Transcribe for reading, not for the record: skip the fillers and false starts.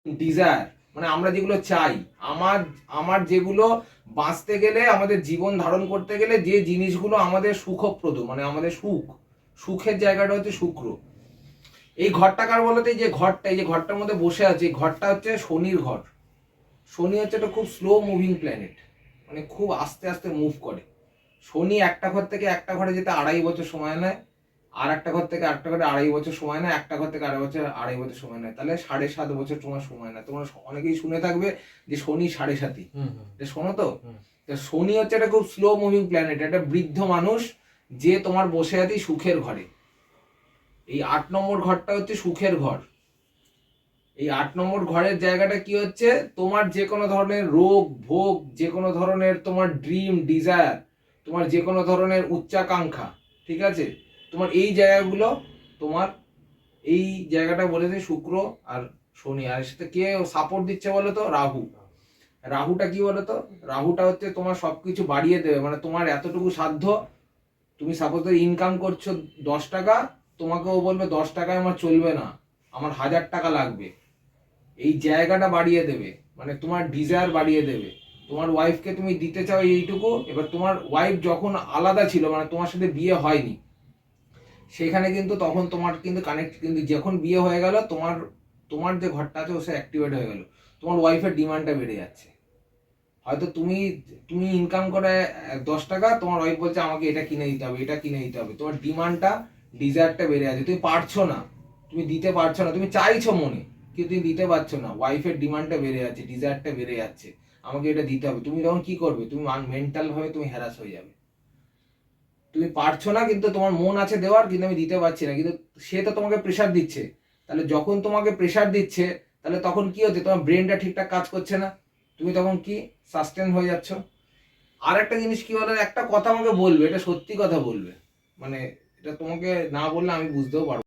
Desire, মানে আমরা যেগুলো চাই, আমার আমার যেগুলো বাঁচতে গেলে, আমাদের জীবন ধারণ করতে গেলে যে জিনিসগুলো আমাদের সুখপ্রদ, মানে আমাদের সুখের জায়গাটা হচ্ছে শুক্র। এই ঘরটা কার বলতে, এই যে ঘরটা, এই যে ঘরটার মধ্যে বসে আছে, এই ঘরটা হচ্ছে শনির ঘর। শনি হচ্ছে একটা খুব স্লো মুভিং প্ল্যানেট, মানে খুব আস্তে আস্তে মুভ করে। শনি একটা ঘর থেকে একটা ঘরে যেতে 2.5 বছর সময় নেয়, আর একটা ঘর থেকে আরেকটা ঘরে 2.5 বছর সময় নেয়, একটা ঘর থেকে 2.5 বছর সময় নেয়, তাহলে 7.5 বছর তোমার সময় নেয়। তোমরা অনেকেই শুনে থাকবে যে শনি 7.5, শোনো তো। শনি হচ্ছে একটা খুব স্লো মুভিং প্ল্যানেট, একটা বৃদ্ধ মানুষ যে তোমার বসে আছে সুখের ঘরে। এই 8 নম্বর ঘরটা হচ্ছে সুখের ঘর। এই 8 নম্বর ঘরের জায়গাটা কি হচ্ছে, তোমার যে কোনো ধরনের রোগ ভোগ, যে কোনো ধরনের তোমার ড্রিম ডিজায়ার, তোমার যে কোনো ধরনের উচ্চাকাঙ্ক্ষা, ঠিক আছে, তোমার এই জায়গাগুলো, তোমার এই জায়গাটা বলেছে শুক্র আর শনি। আর সাথে কে সাপোর্ট দিচ্ছে বলো তো? রাহু। রাহুটা কি বলো তো? রাহুটা হচ্ছে তোমার সবকিছু বাড়িয়ে দেবে, মানে তোমার এতটুকু সাধ্য, তুমি সাপোজ ইনকাম করছো 10 টাকা, তোমাকেও বলবে 10 টাকায় আমার চলবে না, আমার 1000 টাকা লাগবে। এই জায়গাটা বাড়িয়ে দেবে, মানে তোমার ডিজায়ার বাড়িয়ে দেবে। তোমার ওয়াইফকে তুমি দিতে চাও এইটুকু, এবার তোমার ওয়াইফ যখন আলাদা ছিল, মানে তোমার সাথে বিয়ে হয়নি, সেখানে কিন্তু তখন তোমার কিন্তু কানেক্ট, কিন্তু যখন বিয়ে হয়ে গেল, তোমার তোমার যে ঘরটা আছে সে অ্যাক্টিভেট হয়ে গেল, তোমার ওয়াইফের ডিমান্ডটা বেড়ে যাচ্ছে। হয়তো তুমি তুমি ইনকাম করে 10 টাকা, তোমার ওয়াইফ বলছে আমাকে এটা কিনে দিতে হবে, এটা কিনে দিতে হবে, তোমার ডিমান্ডটা ডিজায়ারটা বেড়ে যাচ্ছে, তুমি পারছো না, তুমি দিতে পারছো না, তুমি চাইছো মনে কিন্তু তুমি দিতে পারছো না, ওয়াইফের ডিমান্ডটা বেড়ে যাচ্ছে, ডিজায়ারটা বেড়ে যাচ্ছে, আমাকে এটা দিতে হবে। তুমি তখন কি করবে? তুমি মেন্টাল ভাবে তুমি হ্যারাস হয়ে যাবে। তুমি পারছো না কিন্তু তোমার মন আছে দেওয়ার, কিন্তু আমি দিতে পারছি না, কিন্তু সে তো তোমাকে প্রেশার দিচ্ছে। তাহলে যখন তোমাকে প্রেশার দিচ্ছে, তাহলে তখন কি হচ্ছে, তোমার ব্রেনটা ঠিকঠাক কাজ করছে না, তুমি তখন কি সাস্টেন হয়ে যাচ্ছ। আর একটা জিনিস কি বলে, একটা কথা আমাকে বলবে, এটা সত্যি কথা বলবে, মানে এটা তোমাকে না বললে আমি বুঝতেও পারবো।